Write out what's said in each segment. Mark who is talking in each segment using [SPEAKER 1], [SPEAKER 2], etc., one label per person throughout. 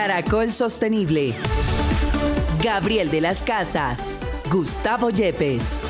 [SPEAKER 1] Caracol Sostenible. Gabriel de las Casas, Gustavo Yepes.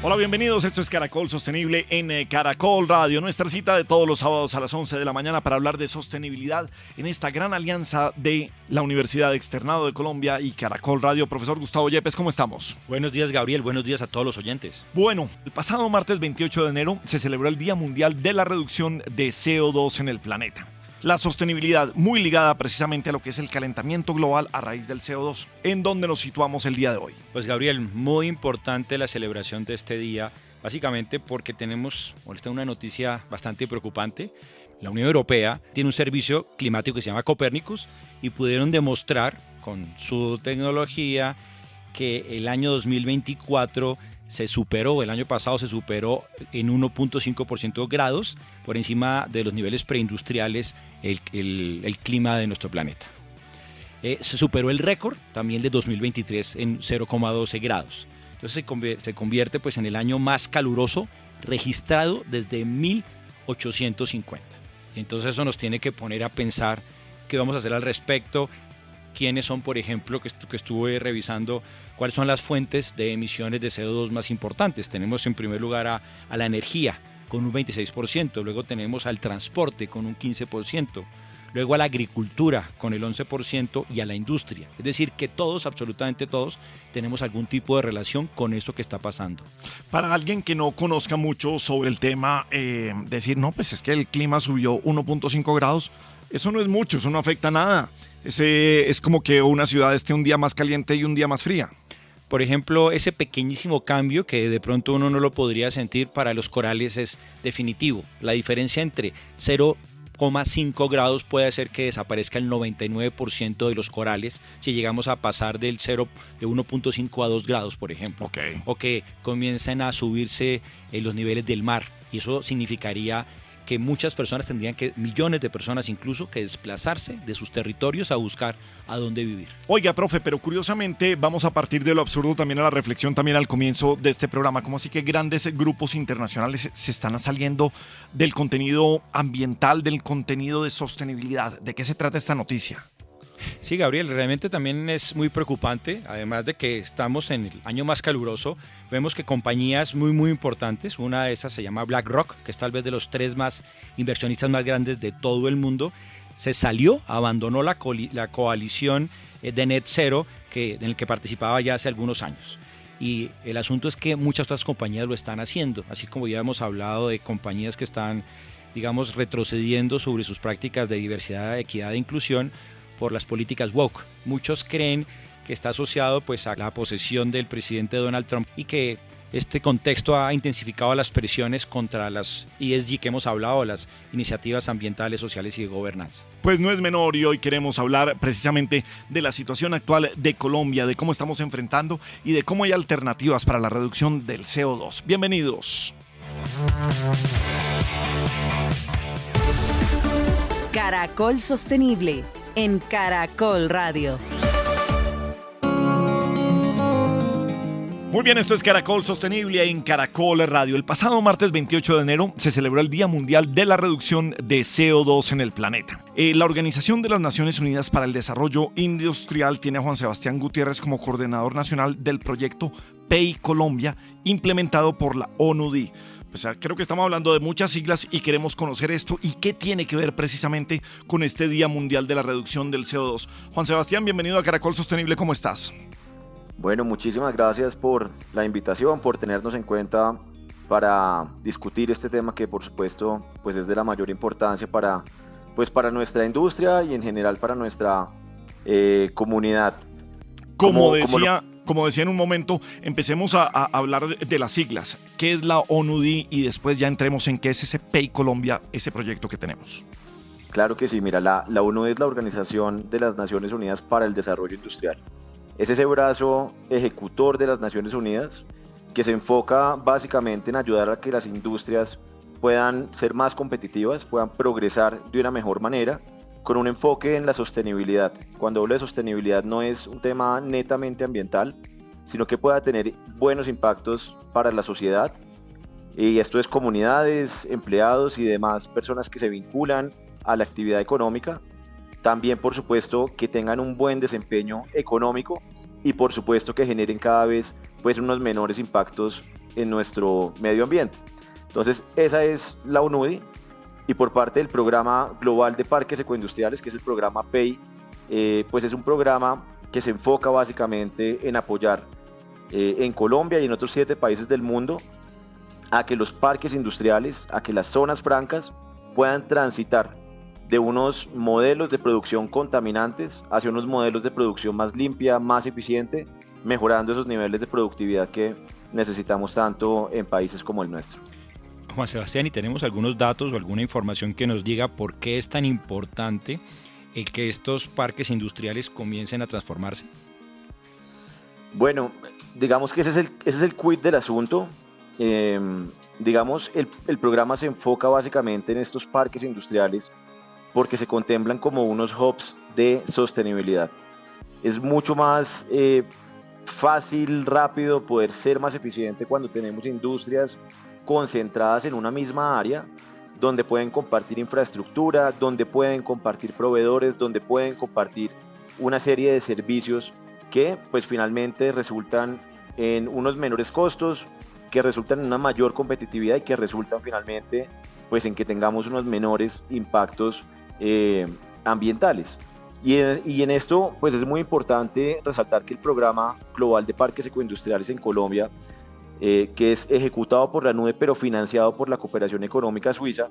[SPEAKER 2] Hola, bienvenidos. Esto es Caracol Sostenible en Caracol Radio. Nuestra cita de todos los sábados a las 11 de la mañana para hablar de sostenibilidad en esta gran alianza de la Universidad Externado de Colombia y Caracol Radio. Profesor Gustavo Yepes, ¿cómo estamos?
[SPEAKER 3] Buenos días, Gabriel. Buenos días a todos los oyentes.
[SPEAKER 2] Bueno, el pasado martes 28 de enero se celebró el Día Mundial de la Reducción de CO2 en el planeta. La sostenibilidad muy ligada precisamente a lo que es el calentamiento global a raíz del CO2. ¿En dónde nos situamos el día de hoy?
[SPEAKER 3] Pues Gabriel, muy importante la celebración de este día, básicamente porque tenemos una noticia bastante preocupante. La Unión Europea tiene un servicio climático que se llama Copernicus y pudieron demostrar con su tecnología que el año 2024 el año pasado se superó en 1.5% grados por encima de los niveles preindustriales el clima de nuestro planeta. Se superó el récord también de 2023 en 0,12 grados. Entonces se convierte pues, en el año más caluroso registrado desde 1850. Entonces eso nos tiene que poner a pensar qué vamos a hacer al respecto. ¿Quiénes son, por ejemplo, que estuve revisando, cuáles son las fuentes de emisiones de CO2 más importantes? Tenemos en primer lugar a la energía con un 26%, luego tenemos al transporte con un 15%, luego a la agricultura con el 11% y a la industria. Es decir, que todos, absolutamente todos, tenemos algún tipo de relación con eso que está pasando.
[SPEAKER 2] Para alguien que no conozca mucho sobre el tema, decir, no, pues es que el clima subió 1.5 grados, eso no es mucho, eso no afecta nada. Es como que una ciudad esté un día más caliente y un día más fría.
[SPEAKER 3] Por ejemplo, ese pequeñísimo cambio que de pronto uno no lo podría sentir para los corales es definitivo. La diferencia entre 0,5 grados puede hacer que desaparezca el 99% de los corales si llegamos a pasar de 1.5 a 2 grados, por ejemplo.
[SPEAKER 2] Okay.
[SPEAKER 3] O que comiencen a subirse los niveles del mar. Y eso significaría que muchas personas millones de personas incluso, que desplazarse de sus territorios a buscar a dónde vivir.
[SPEAKER 2] Oiga, profe, pero curiosamente vamos a partir de lo absurdo también a la reflexión también al comienzo de este programa. ¿Cómo así que grandes grupos internacionales se están saliendo del contenido ambiental, del contenido de sostenibilidad? ¿De qué se trata esta noticia?
[SPEAKER 3] Sí, Gabriel, realmente también es muy preocupante, además de que estamos en el año más caluroso, vemos que compañías muy importantes, una de esas se llama BlackRock, que es tal vez de los 3 inversionistas más grandes de todo el mundo, se salió, abandonó la coalición de Net Zero en el que participaba ya hace algunos años. Y el asunto es que muchas otras compañías lo están haciendo, así como ya hemos hablado de compañías que están, retrocediendo sobre sus prácticas de diversidad, equidad e inclusión, por las políticas woke. Muchos creen que está asociado pues, a la posesión del presidente Donald Trump y que este contexto ha intensificado las presiones contra las ESG que hemos hablado, las iniciativas ambientales, sociales y de gobernanza.
[SPEAKER 2] Pues no es menor y hoy queremos hablar precisamente de la situación actual de Colombia, de cómo estamos enfrentando y de cómo hay alternativas para la reducción del CO2. Bienvenidos.
[SPEAKER 1] Caracol Sostenible en Caracol Radio.
[SPEAKER 2] Muy bien, esto es Caracol Sostenible en Caracol Radio. El pasado martes 28 de enero se celebró el Día Mundial de la Reducción de CO2 en el planeta. La Organización de las Naciones Unidas para el Desarrollo Industrial tiene a Juan Sebastián Gutiérrez como coordinador nacional del proyecto PEI Colombia, implementado por la ONUDI. Pues creo que estamos hablando de muchas siglas y queremos conocer esto y qué tiene que ver precisamente con este Día Mundial de la Reducción del CO2. Juan Sebastián, bienvenido a Caracol Sostenible, ¿cómo estás?
[SPEAKER 4] Bueno, muchísimas gracias por la invitación, por tenernos en cuenta para discutir este tema que por supuesto pues es de la mayor importancia para nuestra industria y en general para nuestra comunidad.
[SPEAKER 2] Como decía en un momento, empecemos a hablar de las siglas. ¿Qué es la ONUDI? Y después ya entremos en qué es ese PEI Colombia, ese proyecto que tenemos.
[SPEAKER 4] Claro que sí, mira, la ONUDI es la Organización de las Naciones Unidas para el Desarrollo Industrial. Es ese brazo ejecutor de las Naciones Unidas que se enfoca básicamente en ayudar a que las industrias puedan ser más competitivas, puedan progresar de una mejor manera, con un enfoque en la sostenibilidad. Cuando hablo de sostenibilidad no es un tema netamente ambiental, sino que pueda tener buenos impactos para la sociedad. Y esto es comunidades, empleados y demás personas que se vinculan a la actividad económica. También, por supuesto, que tengan un buen desempeño económico y, por supuesto, que generen cada vez pues, unos menores impactos en nuestro medio ambiente. Entonces, esa es la UNUDI. Y por parte del Programa Global de Parques Ecoindustriales, que es el programa PEI, pues es un programa que se enfoca básicamente en apoyar en Colombia y en otros 7 países del mundo a que los parques industriales, a que las zonas francas puedan transitar de unos modelos de producción contaminantes hacia unos modelos de producción más limpia, más eficiente, mejorando esos niveles de productividad que necesitamos tanto en países como el nuestro.
[SPEAKER 3] Juan Sebastián, ¿y tenemos algunos datos o alguna información que nos diga por qué es tan importante que estos parques industriales comiencen a transformarse?
[SPEAKER 4] Bueno, digamos que ese es el quid del asunto. Digamos, el programa se enfoca básicamente en estos parques industriales porque se contemplan como unos hubs de sostenibilidad. Es mucho más fácil, rápido, poder ser más eficiente cuando tenemos industrias concentradas en una misma área, donde pueden compartir infraestructura, donde pueden compartir proveedores, donde pueden compartir una serie de servicios que pues finalmente resultan en unos menores costos, que resultan en una mayor competitividad y que resultan finalmente pues en que tengamos unos menores impactos ambientales. Y en esto pues es muy importante resaltar que el Programa Global de Parques Ecoindustriales en Colombia, que es ejecutado por la NUDE pero financiado por la Cooperación Económica Suiza,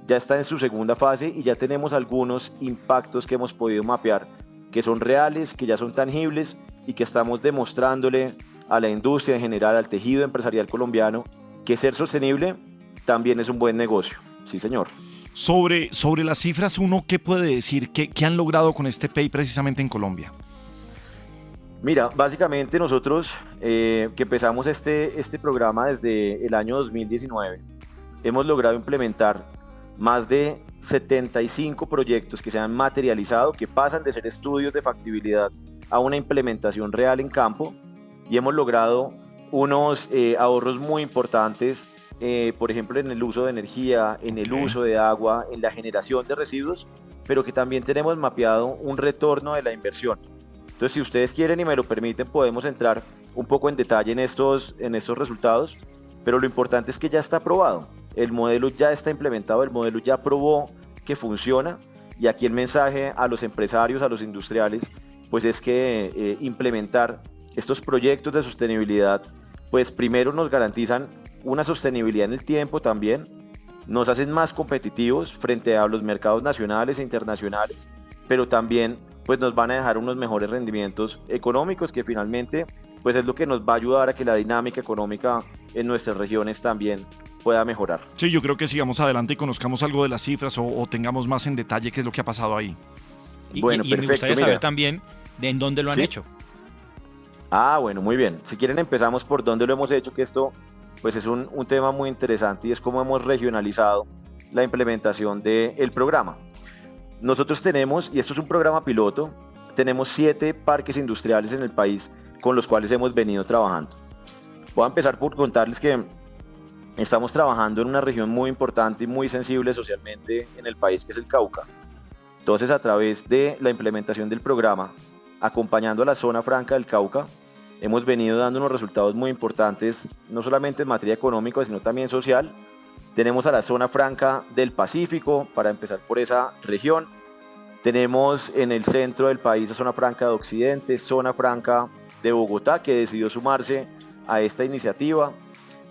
[SPEAKER 4] ya está en su segunda fase y ya tenemos algunos impactos que hemos podido mapear, que son reales, que ya son tangibles y que estamos demostrándole a la industria en general, al tejido empresarial colombiano, que ser sostenible también es un buen negocio. Sí, señor.
[SPEAKER 2] Sobre las cifras, ¿uno qué puede decir? ¿Qué han logrado con este PEI precisamente en Colombia?
[SPEAKER 4] Mira, básicamente nosotros que empezamos este programa desde el año 2019, hemos logrado implementar más de 75 proyectos que se han materializado, que pasan de ser estudios de factibilidad a una implementación real en campo, y hemos logrado unos ahorros muy importantes, por ejemplo en el uso de energía, en el uso de agua, en la generación de residuos, pero que también tenemos mapeado un retorno de la inversión. Entonces, si ustedes quieren y me lo permiten, podemos entrar un poco en detalle en estos resultados, pero lo importante es que ya está aprobado, el modelo ya está implementado, el modelo ya probó que funciona, y aquí el mensaje a los empresarios, a los industriales, pues es que implementar estos proyectos de sostenibilidad, pues primero nos garantizan una sostenibilidad en el tiempo también, nos hacen más competitivos frente a los mercados nacionales e internacionales, pero también pues nos van a dejar unos mejores rendimientos económicos, que finalmente pues es lo que nos va a ayudar a que la dinámica económica en nuestras regiones también pueda mejorar.
[SPEAKER 2] Sí, yo creo que sigamos adelante y conozcamos algo de las cifras o tengamos más en detalle qué es lo que ha pasado ahí.
[SPEAKER 4] Bueno,
[SPEAKER 3] y
[SPEAKER 4] perfecto,
[SPEAKER 3] me gustaría saber también de en dónde lo han hecho.
[SPEAKER 4] Ah, bueno, muy bien. Si quieren empezamos por dónde lo hemos hecho, que esto pues es un tema muy interesante y es cómo hemos regionalizado la implementación del programa. Nosotros tenemos, y esto es un programa piloto, tenemos 7 parques industriales en el país con los cuales hemos venido trabajando. Voy a empezar por contarles que estamos trabajando en una región muy importante y muy sensible socialmente en el país, que es el Cauca. Entonces, a través de la implementación del programa, acompañando a la zona franca del Cauca, hemos venido dando unos resultados muy importantes, no solamente en materia económica, sino también social. Tenemos a la zona franca del Pacífico, para empezar por esa región. Tenemos en el centro del país la zona franca de Occidente, zona franca de Bogotá, que decidió sumarse a esta iniciativa.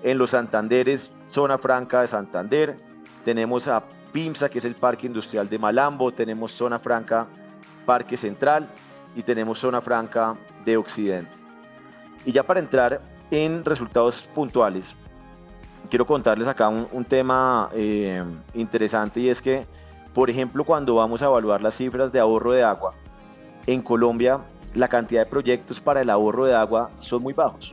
[SPEAKER 4] En los Santanderes, zona franca de Santander. Tenemos a PIMSA, que es el Parque Industrial de Malambo. Tenemos zona franca Parque Central y tenemos zona franca de Occidente. Y ya para entrar en resultados puntuales, quiero contarles acá un tema interesante, y es que, por ejemplo, cuando vamos a evaluar las cifras de ahorro de agua, en Colombia la cantidad de proyectos para el ahorro de agua son muy bajos.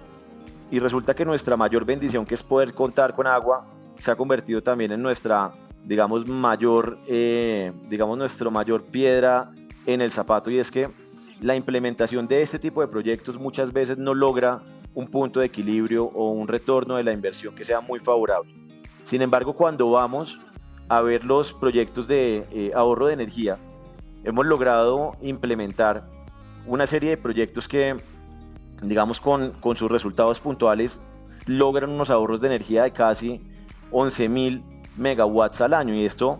[SPEAKER 4] Y resulta que nuestra mayor bendición, que es poder contar con agua, se ha convertido también en nuestra, nuestro mayor piedra en el zapato, y es que la implementación de este tipo de proyectos muchas veces no logra un punto de equilibrio o un retorno de la inversión que sea muy favorable. Sin embargo, cuando vamos a ver los proyectos de ahorro de energía, hemos logrado implementar una serie de proyectos que, digamos, con sus resultados puntuales, logran unos ahorros de energía de casi 11.000 megawatts al año, y esto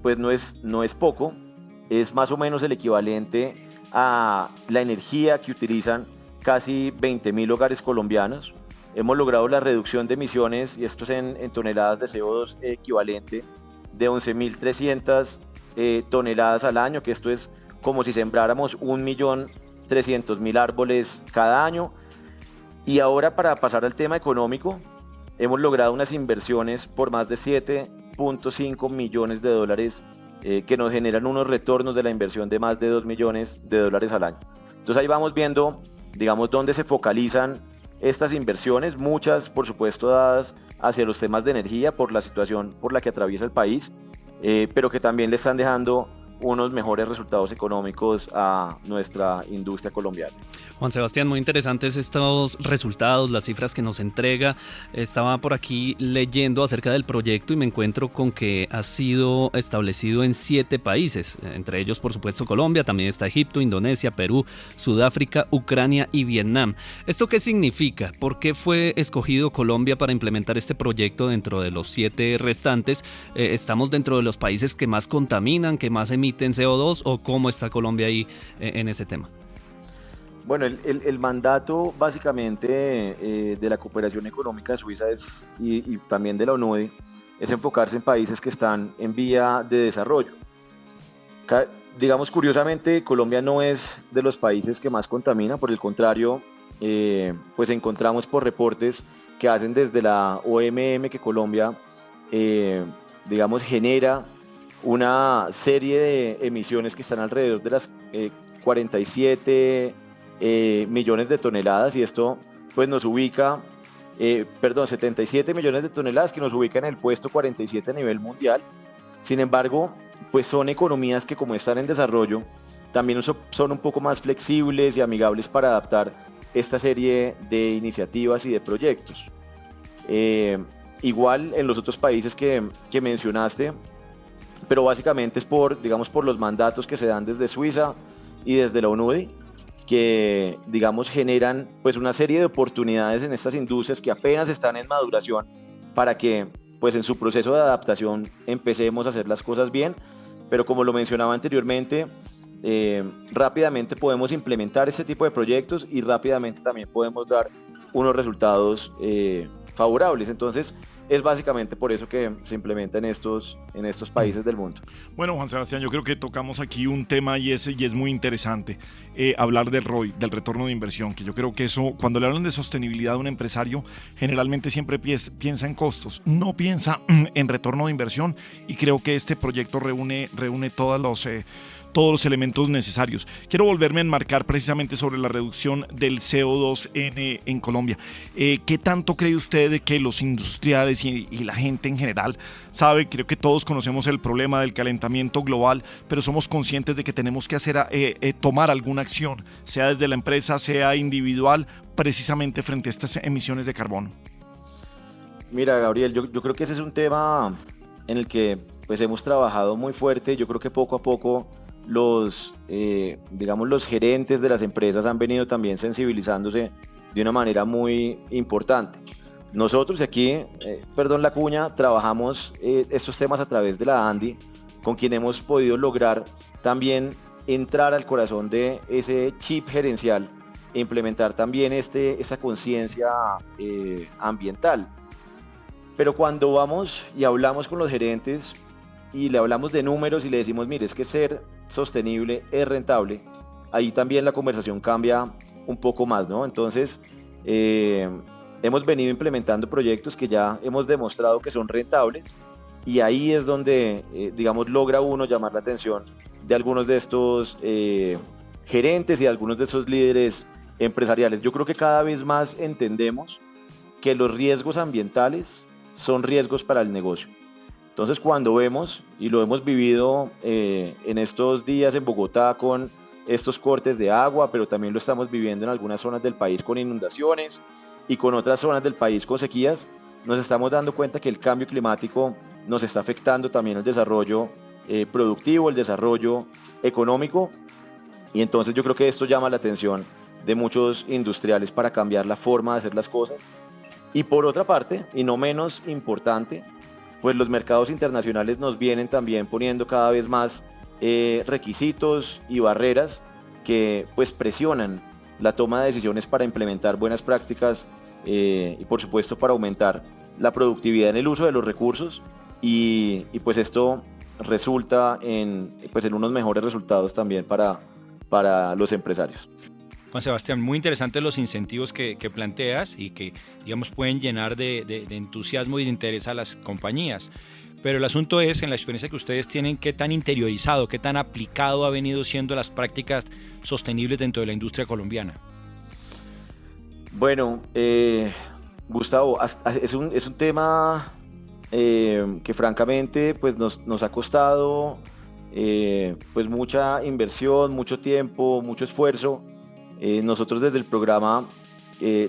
[SPEAKER 4] pues no es poco, es más o menos el equivalente a la energía que utilizan casi 20.000 hogares colombianos. Hemos logrado la reducción de emisiones, y esto es en toneladas de CO2 equivalente, de 11.300 toneladas al año, que esto es como si sembráramos 1.300.000 árboles cada año. Y ahora, para pasar al tema económico, hemos logrado unas inversiones por más de 7.5 millones de dólares que nos generan unos retornos de la inversión de más de 2 millones de dólares al año. Entonces ahí vamos viendo, digamos, dónde se focalizan estas inversiones, muchas por supuesto dadas hacia los temas de energía por la situación por la que atraviesa el país, pero que también le están dejando unos mejores resultados económicos a nuestra industria colombiana.
[SPEAKER 5] Juan Sebastián, muy interesantes estos resultados, las cifras que nos entrega. Estaba por aquí leyendo acerca del proyecto y me encuentro con que ha sido establecido en 7 países, entre ellos por supuesto Colombia, también está Egipto, Indonesia, Perú, Sudáfrica, Ucrania y Vietnam. ¿Esto qué significa? ¿Por qué fue escogido Colombia para implementar este proyecto dentro de los 7 restantes? ¿Estamos dentro de los países que más contaminan, que más emiten CO2, o cómo está Colombia ahí en ese tema?
[SPEAKER 4] Bueno, el mandato básicamente de la cooperación económica de Suiza y también de la ONUDI es enfocarse en países que están en vía de desarrollo. Digamos, curiosamente, Colombia no es de los países que más contamina, por el contrario, pues encontramos por reportes que hacen desde la OMM que Colombia, digamos, genera una serie de emisiones que están alrededor de las 47 millones de toneladas, y esto pues nos ubica, 77 millones de toneladas, que nos ubica en el puesto 47 a nivel mundial. Sin embargo, pues son economías que, como están en desarrollo, también son un poco más flexibles y amigables para adaptar esta serie de iniciativas y de proyectos. Igual en los otros países que mencionaste, pero básicamente es digamos, por los mandatos que se dan desde Suiza y desde la ONUDI, que, digamos, generan pues una serie de oportunidades en estas industrias que apenas están en maduración, para que pues en su proceso de adaptación empecemos a hacer las cosas bien. Pero como lo mencionaba anteriormente, rápidamente podemos implementar este tipo de proyectos y rápidamente también podemos dar unos resultados favorables. Entonces es básicamente por eso que se implementa en estos países del mundo.
[SPEAKER 2] Bueno, Juan Sebastián, yo creo que tocamos aquí un tema y es muy interesante, hablar del ROI, del retorno de inversión, que yo creo que eso, cuando le hablan de sostenibilidad a un empresario, generalmente siempre piensa en costos, no piensa en retorno de inversión, y creo que este proyecto reúne todos los elementos necesarios. Quiero volverme a enmarcar precisamente sobre la reducción del CO2 en Colombia. ¿Qué tanto cree usted de que los industriales y la gente en general sabe? Creo que todos conocemos el problema del calentamiento global, pero somos conscientes de que tenemos que tomar alguna acción, sea desde la empresa, sea individual, precisamente frente a estas emisiones de carbono.
[SPEAKER 4] Mira, Gabriel, yo creo que ese es un tema en el que pues hemos trabajado muy fuerte. Yo creo que poco a poco los gerentes de las empresas han venido también sensibilizándose de una manera muy importante. Nosotros aquí, perdón la cuña, trabajamos estos temas a través de la ANDI, con quien hemos podido lograr también entrar al corazón de ese chip gerencial e implementar también esa conciencia ambiental. Pero cuando vamos y hablamos con los gerentes y le hablamos de números y le decimos, mire, es que ser sostenible es rentable, ahí también la conversación cambia un poco más, ¿no? Entonces, hemos venido implementando proyectos que ya hemos demostrado que son rentables, y ahí es donde, digamos, logra uno llamar la atención de algunos de estos gerentes y de algunos de esos líderes empresariales. Yo creo que cada vez más entendemos que los riesgos ambientales son riesgos para el negocio. Entonces, cuando vemos, y lo hemos vivido en estos días en Bogotá con estos cortes de agua, pero también lo estamos viviendo en algunas zonas del país con inundaciones y con otras zonas del país con sequías. Nos estamos dando cuenta que el cambio climático nos está afectando también el desarrollo productivo, el desarrollo económico, y entonces yo creo que esto llama la atención de muchos industriales para cambiar la forma de hacer las cosas. Y por otra parte, y no menos importante, pues los mercados internacionales nos vienen también poniendo cada vez más requisitos y barreras que pues presionan la toma de decisiones para implementar buenas prácticas y por supuesto para aumentar la productividad en el uso de los recursos y pues esto resulta en unos mejores resultados también para los empresarios.
[SPEAKER 3] Juan Sebastián, muy interesantes los incentivos que planteas y que, digamos, pueden llenar de entusiasmo y de interés a las compañías. Pero el asunto es, en la experiencia que ustedes tienen, qué tan interiorizado, qué tan aplicado ha venido siendo las prácticas sostenibles dentro de la industria colombiana.
[SPEAKER 4] Bueno, Gustavo, es un tema que francamente pues nos ha costado pues mucha inversión, mucho tiempo, mucho esfuerzo. Nosotros desde el programa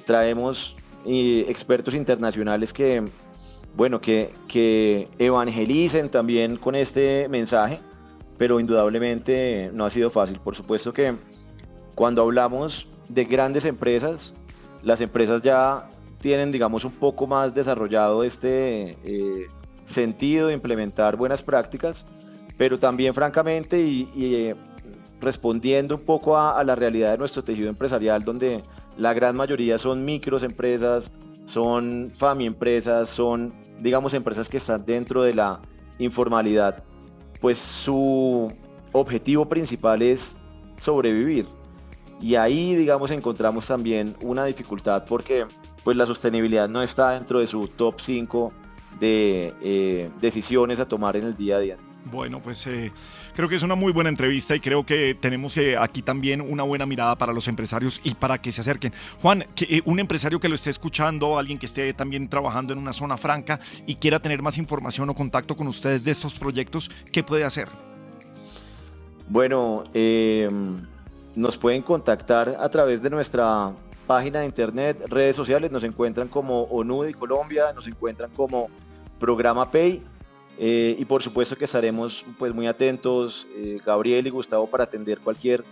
[SPEAKER 4] traemos expertos internacionales que evangelicen también con este mensaje, pero indudablemente no ha sido fácil. Por supuesto que cuando hablamos de grandes empresas, las empresas ya tienen, digamos, un poco más desarrollado este sentido de implementar buenas prácticas, pero también francamente y respondiendo un poco a la realidad de nuestro tejido empresarial, donde la gran mayoría son microempresas, son empresas, son, digamos, empresas que están dentro de la informalidad, pues su objetivo principal es sobrevivir. Y ahí, digamos, encontramos también una dificultad porque pues la sostenibilidad no está dentro de su top 5 de decisiones a tomar en el día a día.
[SPEAKER 2] Bueno, pues creo que es una muy buena entrevista y creo que tenemos aquí también una buena mirada para los empresarios y para que se acerquen. Juan, un empresario que lo esté escuchando, alguien que esté también trabajando en una zona franca y quiera tener más información o contacto con ustedes de estos proyectos, ¿qué puede hacer?
[SPEAKER 4] Bueno, nos pueden contactar a través de nuestra página de internet, redes sociales, nos encuentran como ONUDI Colombia, nos encuentran como Programa Pay. Y por supuesto que estaremos pues muy atentos, Gabriel y Gustavo, para atender cualquier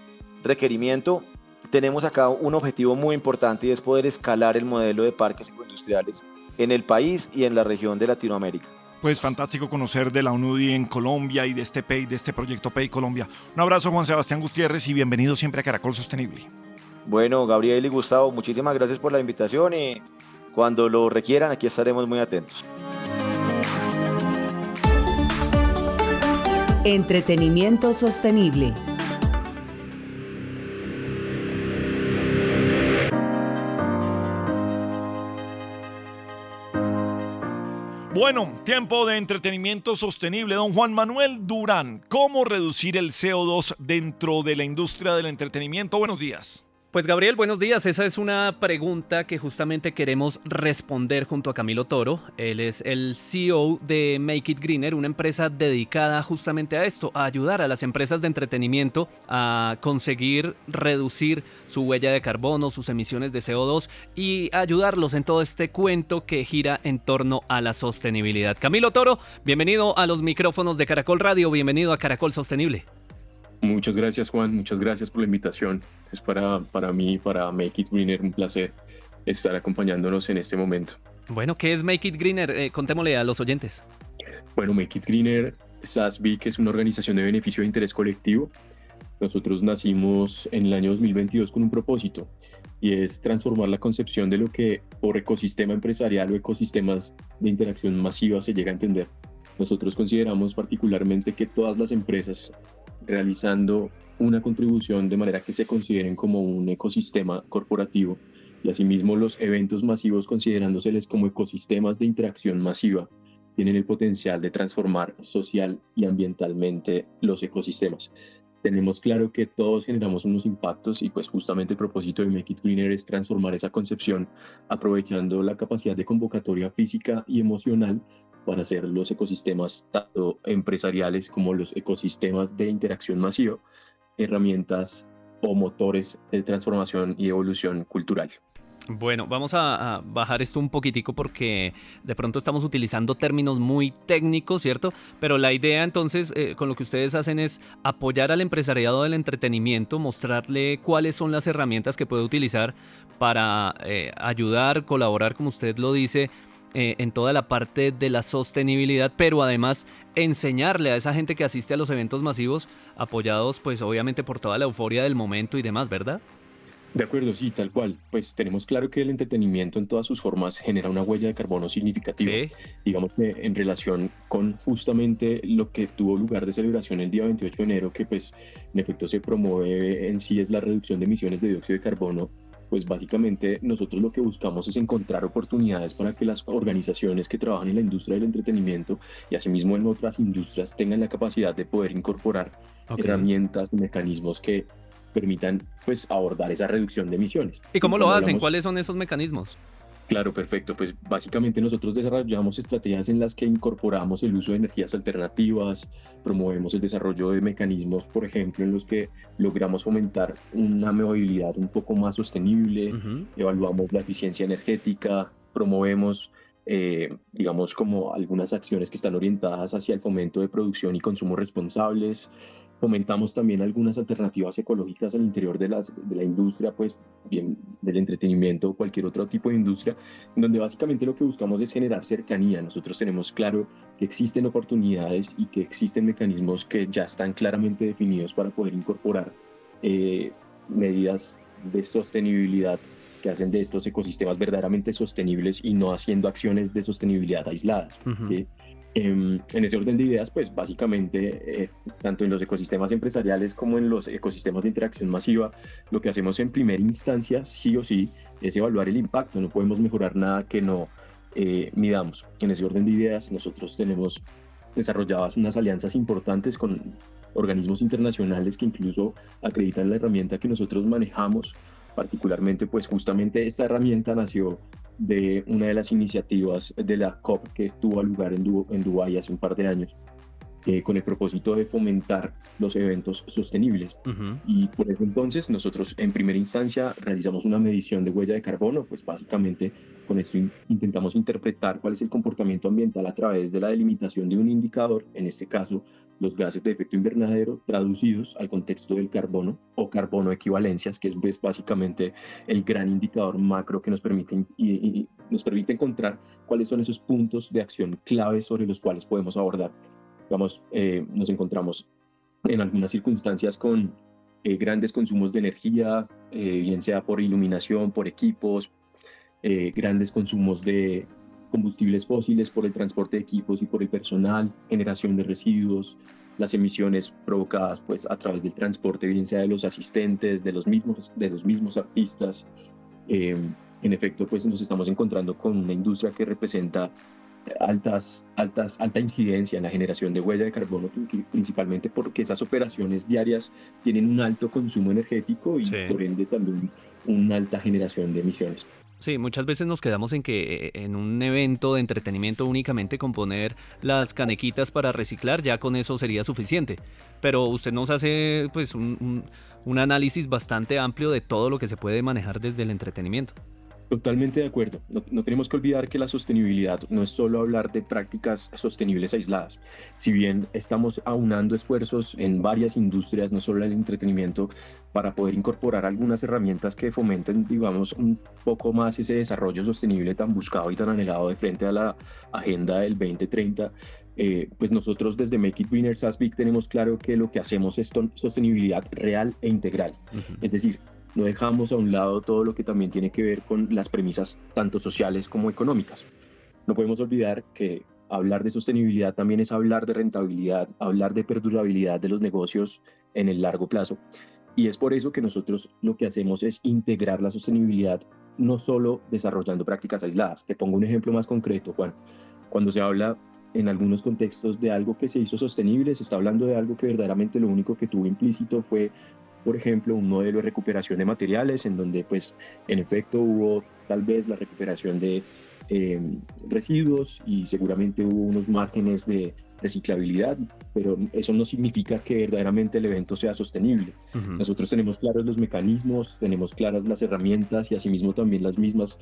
[SPEAKER 4] requerimiento. Tenemos acá un objetivo muy importante y es poder escalar el modelo de parques ecoindustriales en el país y en la región de Latinoamérica.
[SPEAKER 2] Pues fantástico conocer de la UNUDI en Colombia y de este PEI, de este proyecto PEI Colombia. Un abrazo, Juan Sebastián Gutiérrez, y bienvenido siempre a Caracol Sostenible.
[SPEAKER 4] Bueno, Gabriel y Gustavo, muchísimas gracias por la invitación y cuando lo requieran aquí estaremos muy atentos.
[SPEAKER 1] Entretenimiento sostenible.
[SPEAKER 2] Bueno, tiempo de entretenimiento sostenible. Don Juan Manuel Durán, ¿cómo reducir el CO2 dentro de la industria del entretenimiento? Buenos días.
[SPEAKER 5] Pues Gabriel, buenos días. Esa es una pregunta que justamente queremos responder junto a Camilo Toro. Él es el CEO de Make It Greener, una empresa dedicada justamente a esto, a ayudar a las empresas de entretenimiento a conseguir reducir su huella de carbono, sus emisiones de CO2 y ayudarlos en todo este cuento que gira en torno a la sostenibilidad. Camilo Toro, bienvenido a los micrófonos de Caracol Radio, bienvenido a Caracol Sostenible.
[SPEAKER 6] Muchas gracias, Juan, muchas gracias por la invitación. Es para mí, para Make It Greener, un placer estar acompañándonos en este momento.
[SPEAKER 5] Bueno, ¿qué es Make It Greener? Contémosle a los oyentes.
[SPEAKER 6] Bueno, Make It Greener, SASB, es una organización de beneficio de interés colectivo. Nosotros nacimos en el año 2022 con un propósito y es transformar la concepción de lo que por ecosistema empresarial o ecosistemas de interacción masiva se llega a entender. Nosotros consideramos particularmente que todas las empresas realizando una contribución de manera que se consideren como un ecosistema corporativo y asimismo los eventos masivos considerándoseles como ecosistemas de interacción masiva tienen el potencial de transformar social y ambientalmente los ecosistemas. Tenemos claro que todos generamos unos impactos y pues justamente el propósito de Make It Greener es transformar esa concepción aprovechando la capacidad de convocatoria física y emocional para hacer los ecosistemas tanto empresariales como los ecosistemas de interacción masiva herramientas o motores de transformación y evolución cultural.
[SPEAKER 5] Bueno, vamos a bajar esto un poquitico porque de pronto estamos utilizando términos muy técnicos, ¿cierto? Pero la idea entonces con lo que ustedes hacen es apoyar al empresariado del entretenimiento, mostrarle cuáles son las herramientas que puede utilizar para ayudar, colaborar, como usted lo dice, en toda la parte de la sostenibilidad, pero además enseñarle a esa gente que asiste a los eventos masivos, apoyados pues obviamente por toda la euforia del momento y demás, ¿verdad?
[SPEAKER 6] De acuerdo, sí, tal cual. Pues tenemos claro que el entretenimiento en todas sus formas genera una huella de carbono significativa.
[SPEAKER 5] Sí.
[SPEAKER 6] Digamos que en relación con justamente lo que tuvo lugar de celebración el día 28 de enero, que pues en efecto se promueve en sí es la reducción de emisiones de dióxido de carbono, pues básicamente nosotros lo que buscamos es encontrar oportunidades para que las organizaciones que trabajan en la industria del entretenimiento y asimismo en otras industrias tengan la capacidad de poder incorporar herramientas y mecanismos que permitan pues abordar esa reducción de emisiones.
[SPEAKER 5] ¿Y cómo lo hacen?
[SPEAKER 6] Hablamos,
[SPEAKER 5] ¿Cuáles son esos mecanismos?
[SPEAKER 6] claro, perfecto. Pues básicamente nosotros desarrollamos estrategias en las que incorporamos el uso de energías alternativas, promovemos el desarrollo de mecanismos, por ejemplo, en los que logramos fomentar una movilidad un poco más sostenible, evaluamos la eficiencia energética, promovemos digamos como algunas acciones que están orientadas hacia el fomento de producción y consumo responsables. Fomentamos también algunas alternativas ecológicas al interior de la industria, pues bien del entretenimiento o cualquier otro tipo de industria, donde básicamente lo que buscamos es generar cercanía. Nosotros tenemos claro que existen oportunidades y que existen mecanismos que ya están claramente definidos para poder incorporar medidas de sostenibilidad que hacen de estos ecosistemas verdaderamente sostenibles y no haciendo acciones de sostenibilidad aisladas. ¿Sí? En ese orden de ideas, pues básicamente, tanto en los ecosistemas empresariales como en los ecosistemas de interacción masiva, lo que hacemos en primera instancia, sí o sí, es evaluar el impacto. No podemos mejorar nada que no midamos. En ese orden de ideas, nosotros tenemos desarrolladas unas alianzas importantes con organismos internacionales que incluso acreditan la herramienta que nosotros manejamos. Particularmente, pues justamente esta herramienta nació de una de las iniciativas de la COP que tuvo lugar en Dubái hace un par de años, con el propósito de fomentar los eventos sostenibles. Y por eso entonces nosotros en primera instancia realizamos una medición de huella de carbono, pues básicamente con esto intentamos interpretar cuál es el comportamiento ambiental a través de la delimitación de un indicador, en este caso los gases de efecto invernadero traducidos al contexto del carbono o carbono equivalencias, que es pues, básicamente el gran indicador macro que nos permite, y nos permite encontrar cuáles son esos puntos de acción claves sobre los cuales podemos abordar. Digamos, nos encontramos en algunas circunstancias con grandes consumos de energía, bien sea por iluminación, por equipos, grandes consumos de combustibles fósiles por el transporte de equipos y por el personal, generación de residuos, las emisiones provocadas pues, a través del transporte, bien sea de los asistentes, de los mismos artistas. En efecto, pues nos estamos encontrando con una industria que representa alta incidencia en la generación de huella de carbono, principalmente porque esas operaciones diarias tienen un alto consumo energético y por ende también una alta generación de emisiones.
[SPEAKER 5] Sí, muchas veces nos quedamos en que en un evento de entretenimiento únicamente con poner las canequitas para reciclar, ya con eso sería suficiente. Pero usted nos hace pues un análisis bastante amplio de todo lo que se puede manejar desde el entretenimiento.
[SPEAKER 6] Totalmente de acuerdo. No tenemos que olvidar que la sostenibilidad no es solo hablar de prácticas sostenibles aisladas. Si bien estamos aunando esfuerzos en varias industrias, no solo en el entretenimiento, para poder incorporar algunas herramientas que fomenten, digamos, un poco más ese desarrollo sostenible tan buscado y tan anhelado de frente a la agenda del 2030, pues nosotros desde Make It Greener SASBIC tenemos claro que lo que hacemos es sostenibilidad real e integral. Es decir, no dejamos a un lado todo lo que también tiene que ver con las premisas tanto sociales como económicas. No podemos olvidar que hablar de sostenibilidad también es hablar de rentabilidad, hablar de perdurabilidad de los negocios en el largo plazo. Y es por eso que nosotros lo que hacemos es integrar la sostenibilidad, no solo desarrollando prácticas aisladas. Te pongo un ejemplo más concreto, Juan. Cuando se habla en algunos contextos de algo que se hizo sostenible, se está hablando de algo que verdaderamente lo único que tuvo implícito fue, por ejemplo, un modelo de recuperación de materiales en donde, pues, en efecto hubo tal vez la recuperación de residuos y seguramente hubo unos márgenes de reciclabilidad, pero eso no significa que verdaderamente el evento sea sostenible. Nosotros tenemos claros los mecanismos, tenemos claras las herramientas y asimismo también los mismos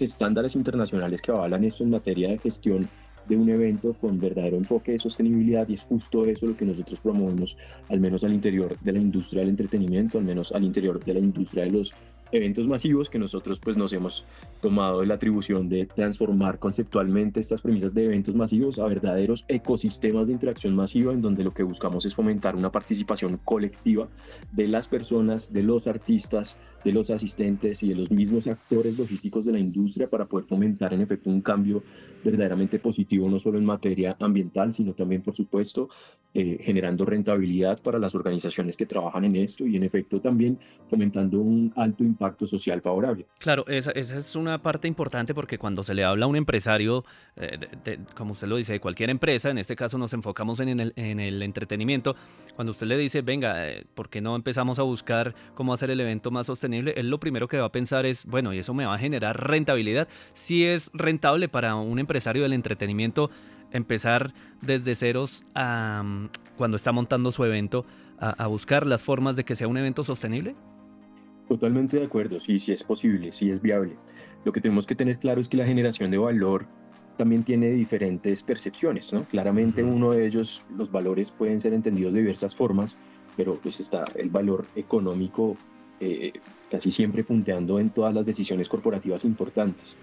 [SPEAKER 6] estándares internacionales que avalan esto en materia de gestión de un evento con verdadero enfoque de sostenibilidad, y es justo eso lo que nosotros promovemos, al menos al interior de la industria del entretenimiento, al menos al interior de la industria de los eventos masivos, que nosotros pues nos hemos tomado la atribución de transformar conceptualmente estas premisas de eventos masivos a verdaderos ecosistemas de interacción masiva, en donde lo que buscamos es fomentar una participación colectiva de las personas, de los artistas, de los asistentes y de los mismos actores logísticos de la industria, para poder fomentar en efecto un cambio verdaderamente positivo, no solo en materia ambiental, sino también, por supuesto, generando rentabilidad para las organizaciones que trabajan en esto, y en efecto también fomentando un alto impacto social favorable.
[SPEAKER 5] Claro, esa es una parte importante, porque cuando se le habla a un empresario, como usted lo dice, de cualquier empresa, en este caso nos enfocamos en el entretenimiento, cuando usted le dice, venga, ¿por qué no empezamos a buscar cómo hacer el evento más sostenible? Él lo primero que va a pensar es, bueno, ¿y eso me va a generar rentabilidad? Si es rentable para un empresario del entretenimiento empezar desde ceros cuando está montando su evento, a buscar las formas de que sea un evento sostenible.
[SPEAKER 6] Totalmente de acuerdo, sí es posible, sí es viable. Lo que tenemos que tener claro es que la generación de valor también tiene diferentes percepciones, ¿no? Claramente uno de ellos, los valores pueden ser entendidos de diversas formas, pero pues está el valor económico casi siempre punteando en todas las decisiones corporativas importantes.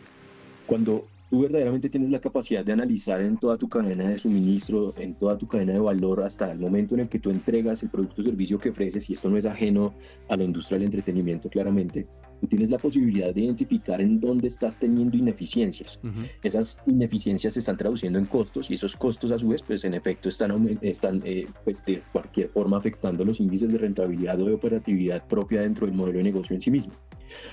[SPEAKER 6] Cuando tú verdaderamente tienes la capacidad de analizar en toda tu cadena de suministro, en toda tu cadena de valor, hasta el momento en el que tú entregas el producto o servicio que ofreces, y esto no es ajeno a la industria del entretenimiento claramente, tú tienes la posibilidad de identificar en dónde estás teniendo ineficiencias. Esas ineficiencias se están traduciendo en costos, y esos costos a su vez, pues en efecto están pues de cualquier forma afectando los índices de rentabilidad o de operatividad propia dentro del modelo de negocio en sí mismo.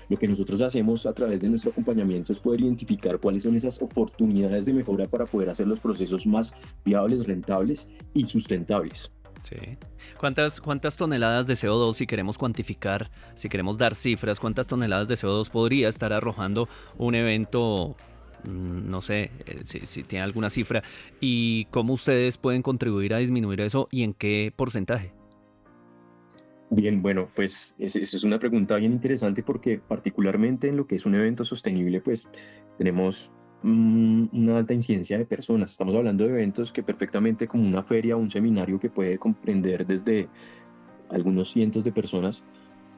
[SPEAKER 6] Lo que nosotros hacemos a través de nuestro acompañamiento es poder identificar cuáles son esas oportunidades de mejora para poder hacer los procesos más viables, rentables y sustentables.
[SPEAKER 5] Sí. ¿Cuántas toneladas de CO2, si queremos cuantificar, si queremos dar cifras, cuántas toneladas de CO2 podría estar arrojando un evento? No sé si tiene alguna cifra, y cómo ustedes pueden contribuir a disminuir eso y en qué porcentaje.
[SPEAKER 6] Bien, bueno, pues esa es una pregunta bien interesante, porque particularmente en lo que es un evento sostenible, pues tenemos una alta incidencia de personas. Estamos hablando de eventos que perfectamente, como una feria o un seminario que puede comprender desde algunos cientos de personas,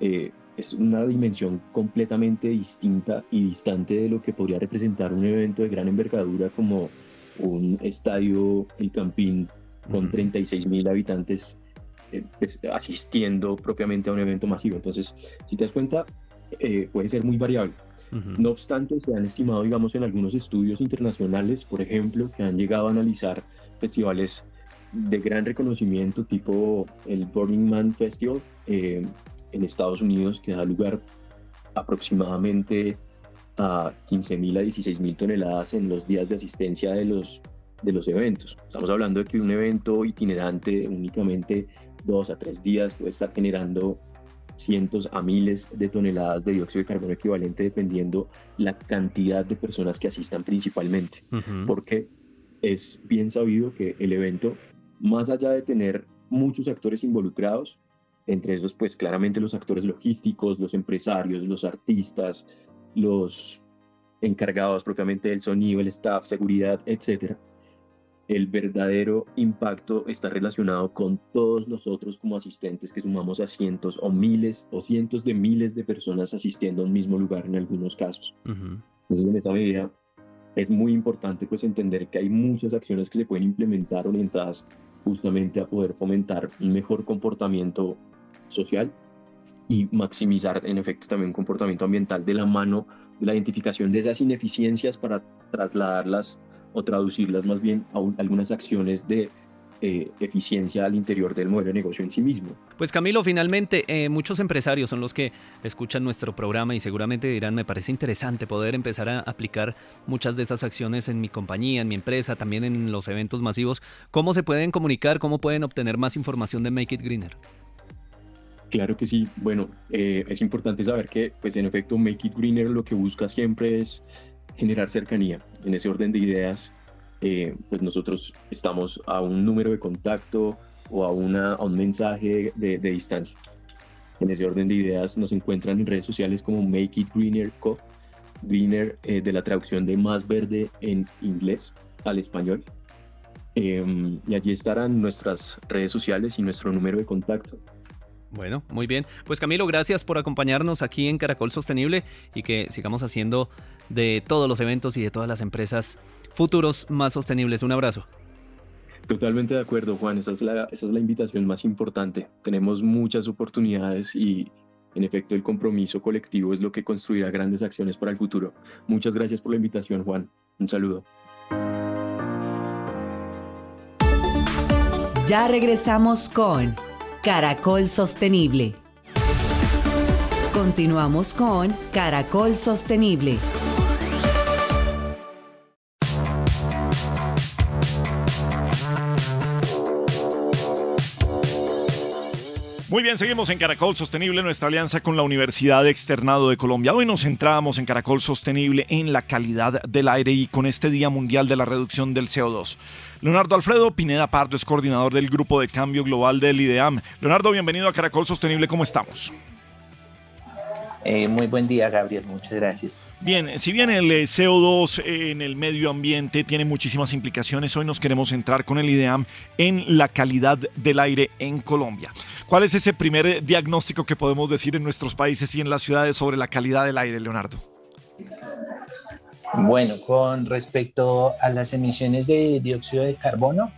[SPEAKER 6] es una dimensión completamente distinta y distante de lo que podría representar un evento de gran envergadura como un estadio El Campín con 36.000 habitantes pues, asistiendo propiamente a un evento masivo. Entonces, si te das cuenta, puede ser muy variable. No obstante, se han estimado, digamos, en algunos estudios internacionales, por ejemplo, que han llegado a analizar festivales de gran reconocimiento, tipo el Burning Man Festival en Estados Unidos, que da lugar aproximadamente a 15.000 a 16.000 toneladas en los días de asistencia de los eventos. Estamos hablando de que un evento itinerante únicamente 2 a 3 días puede estar generando cientos a miles de toneladas de dióxido de carbono equivalente, dependiendo la cantidad de personas que asistan principalmente. Porque es bien sabido que el evento, más allá de tener muchos actores involucrados, entre esos pues claramente los actores logísticos, los empresarios, los artistas, los encargados propiamente del sonido, el staff, seguridad, etcétera, el verdadero impacto está relacionado con todos nosotros como asistentes, que sumamos a cientos o miles o cientos de miles de personas asistiendo a un mismo lugar en algunos casos. Entonces, en esa medida es muy importante pues entender que hay muchas acciones que se pueden implementar orientadas justamente a poder fomentar un mejor comportamiento social y maximizar en efecto también un comportamiento ambiental, de la mano de la identificación de esas ineficiencias para trasladarlas o traducirlas más bien a algunas acciones de eficiencia al interior del modelo de negocio en sí mismo.
[SPEAKER 5] Pues Camilo, finalmente muchos empresarios son los que escuchan nuestro programa y seguramente dirán, me parece interesante poder empezar a aplicar muchas de esas acciones en mi compañía, en mi empresa, también en los eventos masivos. ¿Cómo se pueden comunicar? ¿Cómo pueden obtener más información de Make It Greener?
[SPEAKER 6] Claro que sí. Bueno, es importante saber que, pues en efecto, Make It Greener lo que busca siempre es generar cercanía. En ese orden de ideas, pues nosotros estamos a un número de contacto o a un mensaje de distancia. En ese orden de ideas nos encuentran en redes sociales como Make It Greener Co. Greener, de la traducción de más verde en inglés al español. Y allí estarán nuestras redes sociales y nuestro número de contacto.
[SPEAKER 5] Bueno, muy bien. Pues Camilo, gracias por acompañarnos aquí en Caracol Sostenible y que sigamos haciendo de todos los eventos y de todas las empresas futuros más sostenibles. Un abrazo.
[SPEAKER 6] Totalmente de acuerdo, Juan. Esa es la invitación más importante. Tenemos muchas oportunidades y, en efecto, el compromiso colectivo es lo que construirá grandes acciones para el futuro. Muchas gracias por la invitación, Juan. Un saludo.
[SPEAKER 1] Ya regresamos con Caracol Sostenible. Continuamos con Caracol Sostenible.
[SPEAKER 2] Muy bien, seguimos en Caracol Sostenible, nuestra alianza con la Universidad Externado de Colombia. Hoy nos centramos en Caracol Sostenible en la calidad del aire y con este Día Mundial de la Reducción del CO2. Leonardo Alfredo Pineda Pardo es coordinador del Grupo de Cambio Global del IDEAM. Leonardo, bienvenido a Caracol Sostenible, ¿cómo estamos?
[SPEAKER 7] Muy buen día, Gabriel, muchas gracias.
[SPEAKER 2] Bien, si bien el CO2 en el medio ambiente tiene muchísimas implicaciones, hoy nos queremos centrar con el IDEAM en la calidad del aire en Colombia. ¿Cuál es ese primer diagnóstico que podemos decir en nuestros países y en las ciudades sobre la calidad del aire, Leonardo?
[SPEAKER 7] Bueno, con respecto a las emisiones de dióxido de carbono,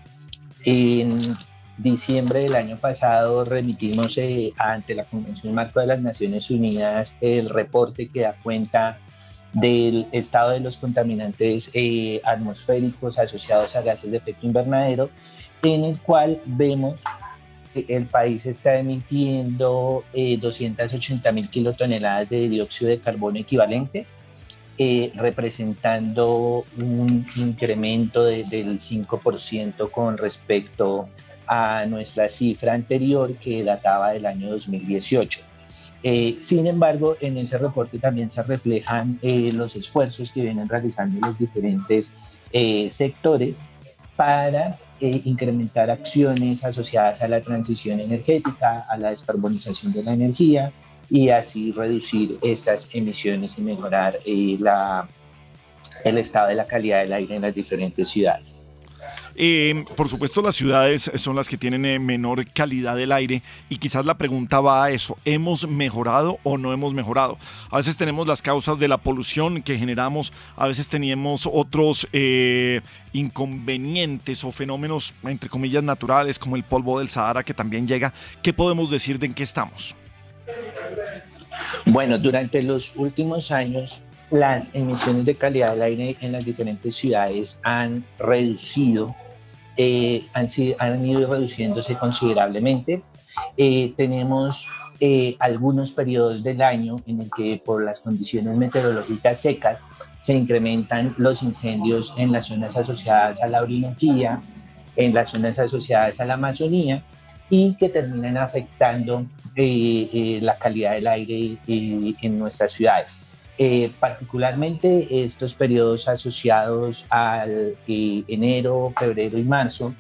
[SPEAKER 7] en diciembre del año pasado remitimos ante la Convención Marco de las Naciones Unidas el reporte que da cuenta del estado de los contaminantes atmosféricos asociados a gases de efecto invernadero, en el cual vemos que el país está emitiendo 280.000 kilotoneladas de dióxido de carbono equivalente, representando un incremento del 5% con respecto a nuestra cifra anterior que databa del año 2018. Sin embargo, en ese reporte también se reflejan los esfuerzos que vienen realizando los diferentes sectores para incrementar acciones asociadas a la transición energética, a la descarbonización de la energía y así reducir estas emisiones y mejorar el estado de la calidad del aire en las diferentes ciudades.
[SPEAKER 2] Por supuesto, las ciudades son las que tienen menor calidad del aire y quizás la pregunta va a eso: ¿hemos mejorado o no hemos mejorado? A veces tenemos las causas de la polución que generamos, a veces tenemos otros inconvenientes o fenómenos, entre comillas, naturales, como el polvo del Sahara que también llega. ¿Qué podemos decir de en qué estamos?
[SPEAKER 7] Bueno, durante los últimos años, las emisiones de calidad del aire en las diferentes ciudades han reducido, han ido reduciéndose considerablemente. Tenemos algunos periodos del año en el que por las condiciones meteorológicas secas se incrementan los incendios en las zonas asociadas a la Orinoquía, en las zonas asociadas a la Amazonía, y que terminan afectando la calidad del aire en nuestras ciudades. Particularmente estos periodos asociados al enero, febrero y marzo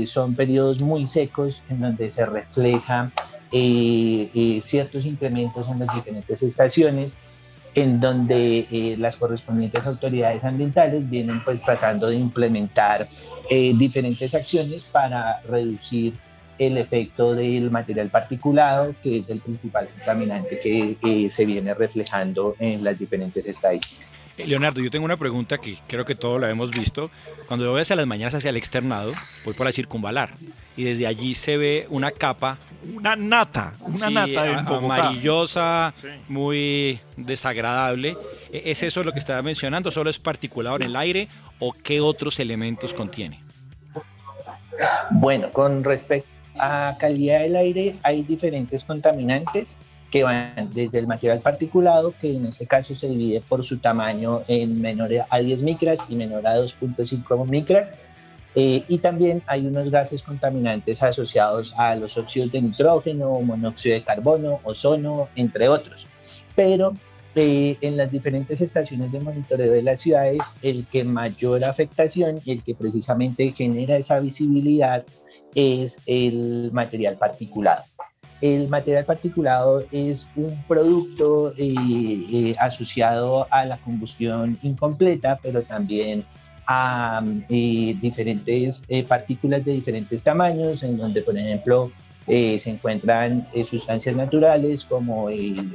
[SPEAKER 7] son periodos muy secos en donde se reflejan ciertos incrementos en las diferentes estaciones, en donde las correspondientes autoridades ambientales vienen pues tratando de implementar diferentes acciones para reducir el efecto del material particulado, que es el principal contaminante que se viene reflejando en las diferentes estadísticas.
[SPEAKER 3] Leonardo, yo tengo una pregunta que creo que todos la hemos visto. Cuando yo voy hacia las mañanas hacia el externado, voy por la circunvalar y desde allí se ve una capa.
[SPEAKER 2] Una nata en Bogotá.
[SPEAKER 3] Amarillosa,
[SPEAKER 2] sí,
[SPEAKER 3] muy desagradable. ¿Es eso lo que estaba mencionando? ¿Solo es particulado en el aire o qué otros elementos contiene?
[SPEAKER 7] Bueno, con respecto a calidad del aire, hay diferentes contaminantes que van desde el material particulado, que en este caso se divide por su tamaño en menor a 10 micras y menor a 2.5 micras. Y también hay unos gases contaminantes asociados a los óxidos de nitrógeno, monóxido de carbono, ozono, entre otros. Pero en las diferentes estaciones de monitoreo de las ciudades, el que mayor afectación y el que precisamente genera esa visibilidad es el material particulado. El material particulado es un producto asociado a la combustión incompleta, pero también a diferentes partículas de diferentes tamaños, en donde, por ejemplo, se encuentran sustancias naturales como el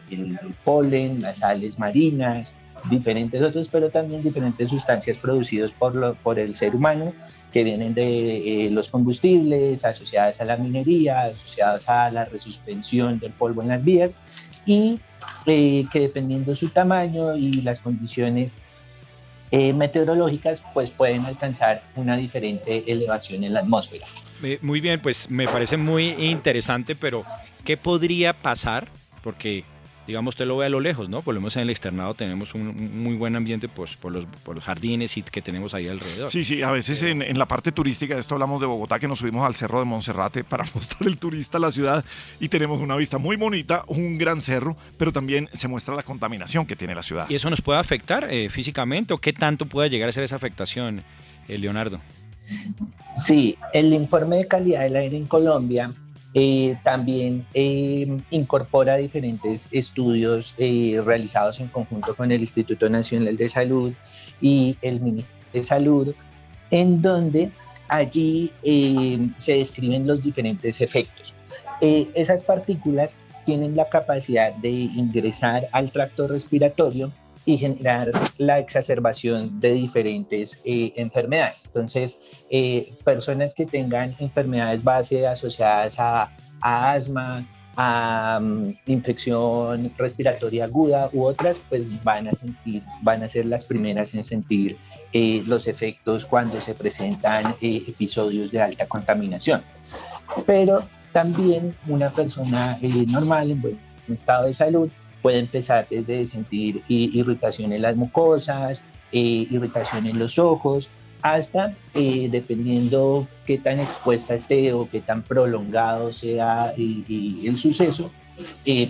[SPEAKER 7] polen, las sales marinas, diferentes otros, pero también diferentes sustancias producidas por el ser humano, que vienen de los combustibles, asociadas a la minería, asociadas a la resuspensión del polvo en las vías, y que dependiendo su tamaño y las condiciones meteorológicas, pues pueden alcanzar una diferente elevación en la atmósfera.
[SPEAKER 3] Muy bien, pues me parece muy interesante, pero ¿qué podría pasar? Porque, digamos, usted lo ve a lo lejos, ¿no? Por lo menos en el externado tenemos un muy buen ambiente, pues, por los jardines y que tenemos ahí alrededor.
[SPEAKER 2] Sí, a veces en la parte turística, de esto hablamos de Bogotá, que nos subimos al Cerro de Monserrate para mostrar al turista la ciudad y tenemos una vista muy bonita, un gran cerro, pero también se muestra la contaminación que tiene la ciudad.
[SPEAKER 3] ¿Y eso nos puede afectar físicamente o qué tanto puede llegar a ser esa afectación, Leonardo?
[SPEAKER 7] Sí, el informe de calidad del aire en Colombia también incorpora diferentes estudios realizados en conjunto con el Instituto Nacional de Salud y el Ministerio de Salud, en donde allí se describen los diferentes efectos. Esas partículas tienen la capacidad de ingresar al tracto respiratorio y generar la exacerbación de diferentes enfermedades. Entonces, personas que tengan enfermedades base asociadas a asma, a infección respiratoria aguda u otras, pues van a ser las primeras en sentir los efectos cuando se presentan episodios de alta contaminación. Pero también una persona normal, en buen estado de salud, puede empezar desde sentir irritación en las mucosas, irritación en los ojos, hasta, dependiendo qué tan expuesta esté o qué tan prolongado sea el suceso,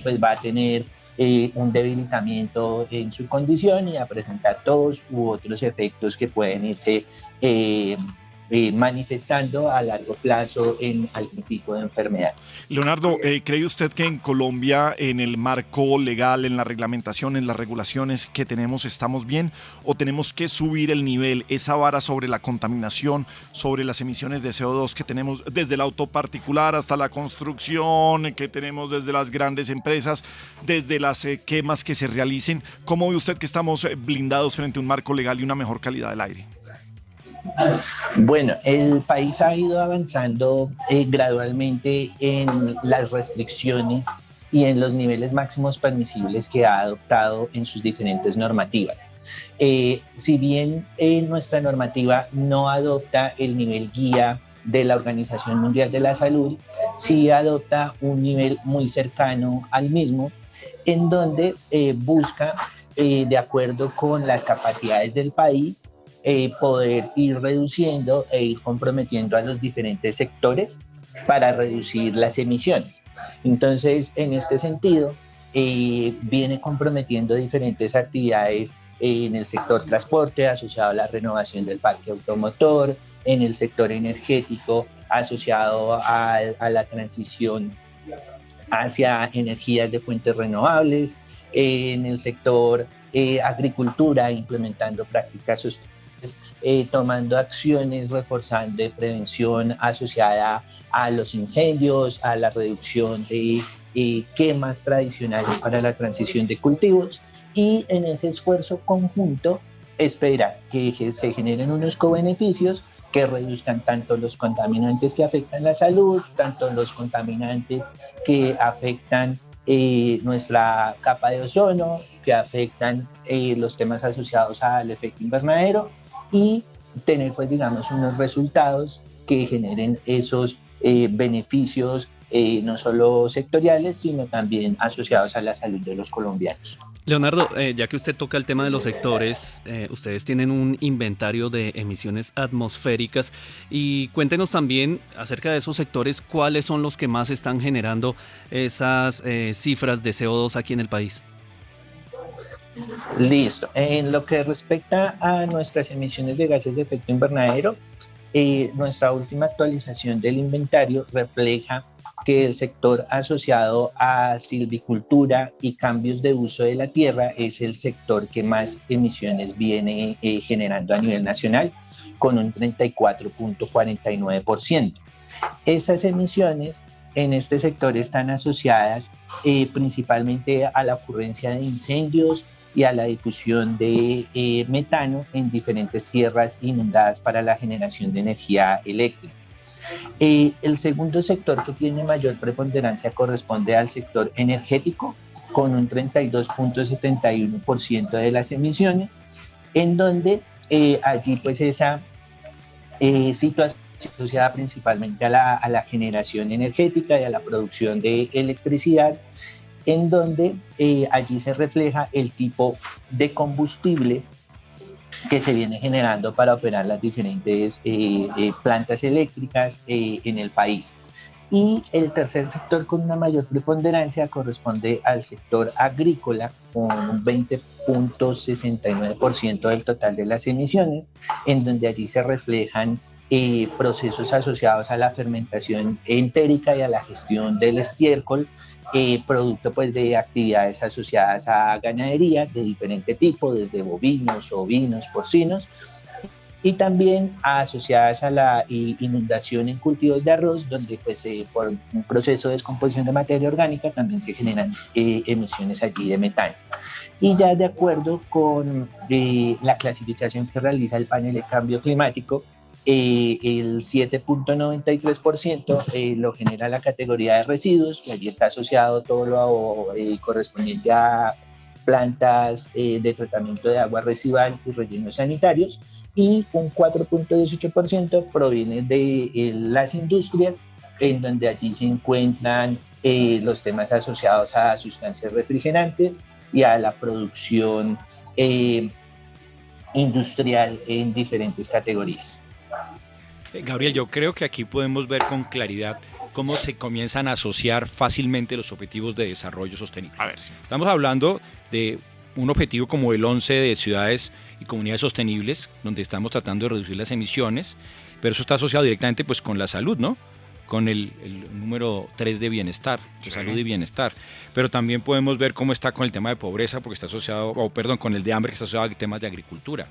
[SPEAKER 7] pues va a tener un debilitamiento en su condición y a presentar tos u otros efectos que pueden irse manifestando a largo plazo en algún tipo de enfermedad.
[SPEAKER 2] Leonardo, ¿cree usted que en Colombia, en el marco legal, en la reglamentación, en las regulaciones que tenemos, estamos bien o tenemos que subir el nivel, esa vara sobre la contaminación, sobre las emisiones de CO2 que tenemos desde el auto particular hasta la construcción, que tenemos desde las grandes empresas, desde las quemas que se realicen? ¿Cómo ve usted que estamos blindados frente a un marco legal y una mejor calidad del aire?
[SPEAKER 7] Bueno, el país ha ido avanzando gradualmente en las restricciones y en los niveles máximos permisibles que ha adoptado en sus diferentes normativas. Si bien nuestra normativa no adopta el nivel guía de la Organización Mundial de la Salud, sí adopta un nivel muy cercano al mismo, en donde busca, de acuerdo con las capacidades del país, poder ir reduciendo e ir comprometiendo a los diferentes sectores para reducir las emisiones. Entonces, en este sentido, viene comprometiendo diferentes actividades en el sector transporte asociado a la renovación del parque automotor, en el sector energético asociado a la transición hacia energías de fuentes renovables, en el sector agricultura, implementando prácticas sostenibles, tomando acciones reforzando de prevención asociada a los incendios, a la reducción de quemas tradicionales para la transición de cultivos, y en ese esfuerzo conjunto espera que se generen unos cobeneficios que reduzcan tanto los contaminantes que afectan la salud, tanto los contaminantes que afectan nuestra capa de ozono, que afectan los temas asociados al efecto invernadero, y tener, pues, digamos, unos resultados que generen esos beneficios no solo sectoriales, sino también asociados a la salud de los colombianos.
[SPEAKER 5] Leonardo, ya que usted toca el tema de los sectores, ustedes tienen un inventario de emisiones atmosféricas y cuéntenos también acerca de esos sectores, cuáles son los que más están generando esas cifras de CO2 aquí en el país.
[SPEAKER 7] Listo. En lo que respecta a nuestras emisiones de gases de efecto invernadero, nuestra última actualización del inventario refleja que el sector asociado a silvicultura y cambios de uso de la tierra es el sector que más emisiones viene generando a nivel nacional, con un 34.49%. Esas emisiones en este sector están asociadas principalmente a la ocurrencia de incendios y a la difusión de metano en diferentes tierras inundadas para la generación de energía eléctrica. El segundo sector que tiene mayor preponderancia corresponde al sector energético, con un 32.71% de las emisiones, en donde allí pues esa situación asociada principalmente a la generación energética y a la producción de electricidad, en donde allí se refleja el tipo de combustible que se viene generando para operar las diferentes plantas eléctricas en el país. Y el tercer sector con una mayor preponderancia corresponde al sector agrícola, con un 20.69% del total de las emisiones, en donde allí se reflejan procesos asociados a la fermentación entérica y a la gestión del estiércol, producto pues de actividades asociadas a ganadería de diferente tipo, desde bovinos, ovinos, porcinos, y también asociadas a la inundación en cultivos de arroz, donde pues por un proceso de descomposición de materia orgánica también se generan emisiones allí de metano. Y ya de acuerdo con la clasificación que realiza el panel de cambio climático, el 7.93% lo genera la categoría de residuos, y allí está asociado todo lo correspondiente a plantas de tratamiento de agua residual y rellenos sanitarios, y un 4.18% proviene de las industrias, en donde allí se encuentran los temas asociados a sustancias refrigerantes y a la producción industrial en diferentes categorías.
[SPEAKER 3] Gabriel, yo creo que aquí podemos ver con claridad cómo se comienzan a asociar fácilmente los objetivos de desarrollo sostenible.
[SPEAKER 2] A ver, sí.
[SPEAKER 3] Estamos hablando de un objetivo como el 11 de ciudades y comunidades sostenibles, donde estamos tratando de reducir las emisiones, pero eso está asociado directamente pues con la salud, ¿no? Con el número 3 de bienestar, de salud y bienestar. Pero también podemos ver cómo está con el tema de pobreza, porque está asociado, con el de hambre, que está asociado a temas de agricultura.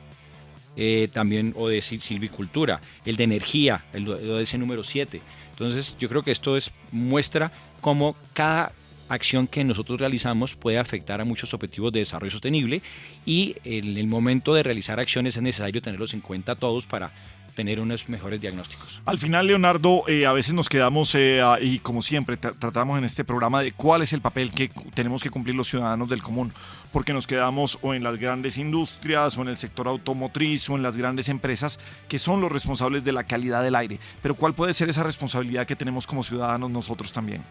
[SPEAKER 3] También o de silvicultura, el de energía, el de ese número 7. Entonces yo creo que esto muestra cómo cada acción que nosotros realizamos puede afectar a muchos objetivos de desarrollo sostenible, y en el momento de realizar acciones es necesario tenerlos en cuenta todos para tener unos mejores diagnósticos.
[SPEAKER 2] Al final, Leonardo, a veces nos quedamos, y como siempre tratamos en este programa, de cuál es el papel que tenemos que cumplir los ciudadanos del común, porque nos quedamos o en las grandes industrias, o en el sector automotriz, o en las grandes empresas, que son los responsables de la calidad del aire. Pero ¿cuál puede ser esa responsabilidad que tenemos como ciudadanos nosotros también?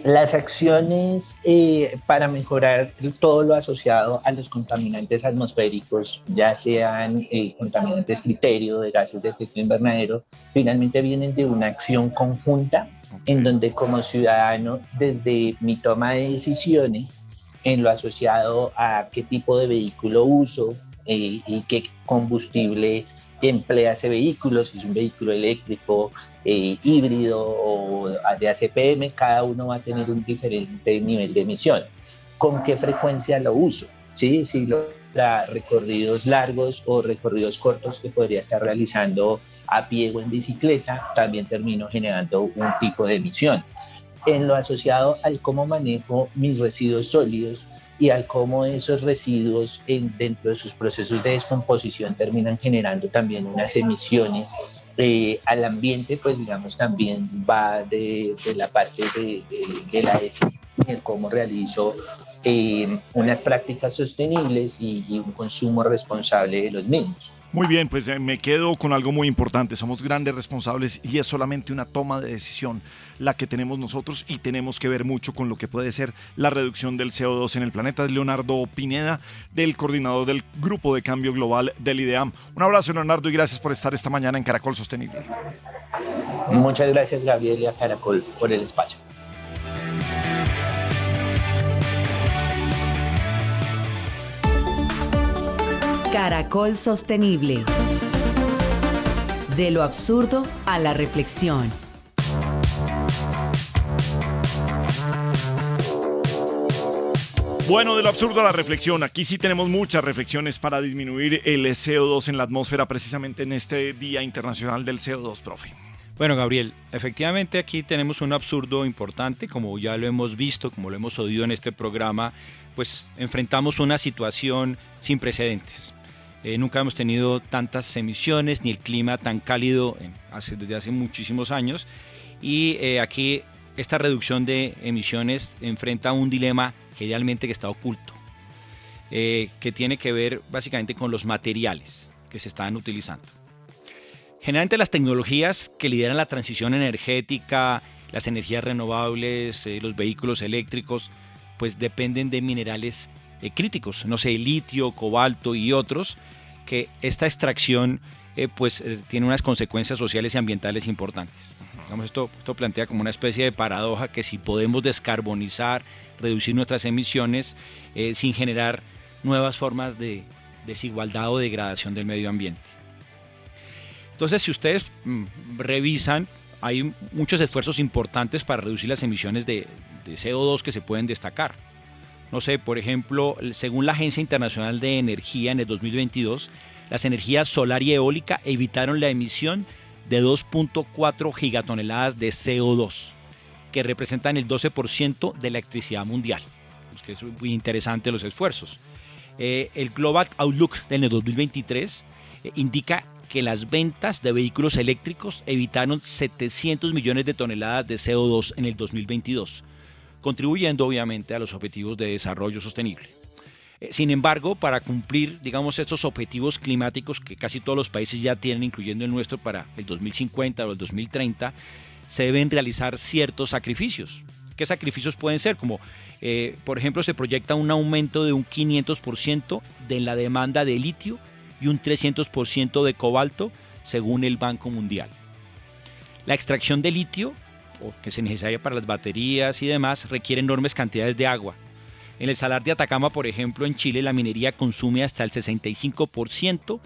[SPEAKER 7] Las acciones para mejorar todo lo asociado a los contaminantes atmosféricos, ya sean contaminantes criterio de gases de efecto invernadero, finalmente vienen de una acción conjunta, en donde como ciudadano, desde mi toma de decisiones en lo asociado a qué tipo de vehículo uso y qué combustible emplea ese vehículo, si es un vehículo eléctrico, híbrido o de ACPM, cada uno va a tener un diferente nivel de emisión. ¿Con qué frecuencia lo uso? ¿Sí? Si para recorridos largos o recorridos cortos que podría estar realizando a pie o en bicicleta, también termino generando un tipo de emisión. En lo asociado al cómo manejo mis residuos sólidos y al cómo esos residuos dentro de sus procesos de descomposición terminan generando también unas emisiones al ambiente, pues digamos también va de la parte de la ESG, en cómo realizo unas prácticas sostenibles y un consumo responsable de los mismos.
[SPEAKER 2] Muy bien, pues me quedo con algo muy importante. Somos grandes responsables y es solamente una toma de decisión la que tenemos nosotros, y tenemos que ver mucho con lo que puede ser la reducción del CO2 en el planeta. Es Leonardo Pineda, del coordinador del Grupo de Cambio Global del IDEAM. Un abrazo, Leonardo, y gracias por estar esta mañana en Caracol Sostenible.
[SPEAKER 7] Muchas gracias, Gabriel, y a Caracol por el espacio.
[SPEAKER 1] Caracol Sostenible. De lo absurdo a la reflexión.
[SPEAKER 2] Bueno, de lo absurdo a la reflexión. Aquí sí tenemos muchas reflexiones para disminuir el CO2 en la atmósfera precisamente en este Día Internacional del CO2, profe.
[SPEAKER 3] Bueno, Gabriel, efectivamente aquí tenemos un absurdo importante, como ya lo hemos visto, como lo hemos oído en este programa, pues enfrentamos una situación sin precedentes. Nunca hemos tenido tantas emisiones ni el clima tan cálido desde hace muchísimos años y aquí esta reducción de emisiones enfrenta un dilema generalmente que está oculto, que tiene que ver básicamente con los materiales que se están utilizando. Generalmente las tecnologías que lideran la transición energética, las energías renovables, los vehículos eléctricos, pues dependen de minerales críticos, no sé, litio, cobalto y otros, que esta extracción tiene unas consecuencias sociales y ambientales importantes. Digamos, esto plantea como una especie de paradoja que si podemos descarbonizar, reducir nuestras emisiones sin generar nuevas formas de desigualdad o degradación del medio ambiente. Entonces, si ustedes revisan, hay muchos esfuerzos importantes para reducir las emisiones de CO2 que se pueden destacar. No sé, por ejemplo, según la Agencia Internacional de Energía en el 2022, las energías solar y eólica evitaron la emisión de 2.4 gigatoneladas de CO2, que representan el 12% de la electricidad mundial. Pues que es muy interesante los esfuerzos. El Global Outlook del 2023 indica que las ventas de vehículos eléctricos evitaron 700 millones de toneladas de CO2 en el 2022, contribuyendo obviamente a los objetivos de desarrollo sostenible. Sin embargo, para cumplir, digamos, estos objetivos climáticos que casi todos los países ya tienen, incluyendo el nuestro para el 2050 o el 2030, se deben realizar ciertos sacrificios. ¿Qué sacrificios pueden ser? Como, por ejemplo, se proyecta un aumento de un 500% de la demanda de litio y un 300% de cobalto, según el Banco Mundial. La extracción de litio, que es necesaria para las baterías y demás, requiere enormes cantidades de agua. En el Salar de Atacama, por ejemplo, en Chile, la minería consume hasta el 65%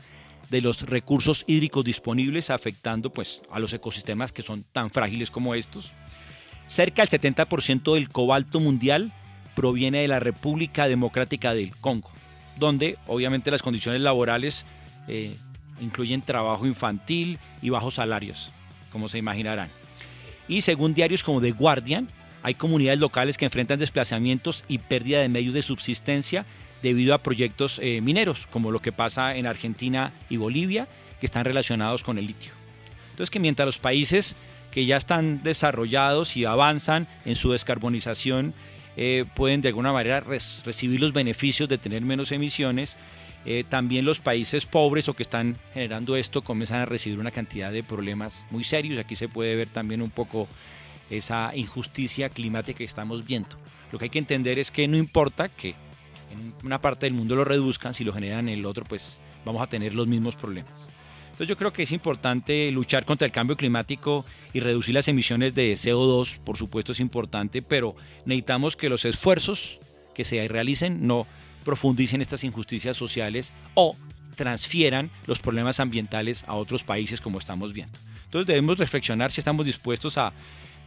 [SPEAKER 3] de los recursos hídricos disponibles, afectando pues, a los ecosistemas que son tan frágiles como estos. Cerca del 70% del cobalto mundial proviene de la República Democrática del Congo, donde obviamente las condiciones laborales incluyen trabajo infantil y bajos salarios, como se imaginarán. Y según diarios como The Guardian, hay comunidades locales que enfrentan desplazamientos y pérdida de medios de subsistencia debido a proyectos mineros, como lo que pasa en Argentina y Bolivia, que están relacionados con el litio. Entonces, que mientras los países que ya están desarrollados y avanzan en su descarbonización pueden de alguna manera recibir los beneficios de tener menos emisiones, también los países pobres o que están generando esto comienzan a recibir una cantidad de problemas muy serios. Aquí se puede ver también un poco esa injusticia climática que estamos viendo. Lo que hay que entender es que no importa que en una parte del mundo lo reduzcan, si lo generan en el otro, pues vamos a tener los mismos problemas. Entonces yo creo que es importante luchar contra el cambio climático y reducir las emisiones de CO2, por supuesto es importante, pero necesitamos que los esfuerzos que se realicen no profundicen estas injusticias sociales o transfieran los problemas ambientales a otros países como estamos viendo. Entonces debemos reflexionar si estamos dispuestos a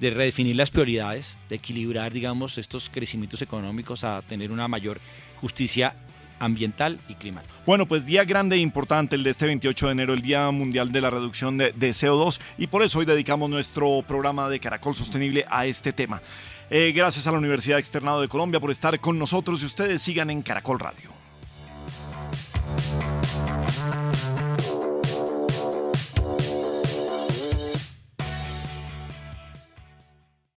[SPEAKER 3] redefinir las prioridades, de equilibrar, digamos, estos crecimientos económicos a tener una mayor justicia ambiental y climática.
[SPEAKER 2] Bueno, pues día grande e importante el de este 28 de enero, el Día Mundial de la Reducción de CO2, y por eso hoy dedicamos nuestro programa de Caracol Sostenible a este tema. Gracias a la Universidad Externado de Colombia por estar con nosotros y ustedes sigan en Caracol Radio.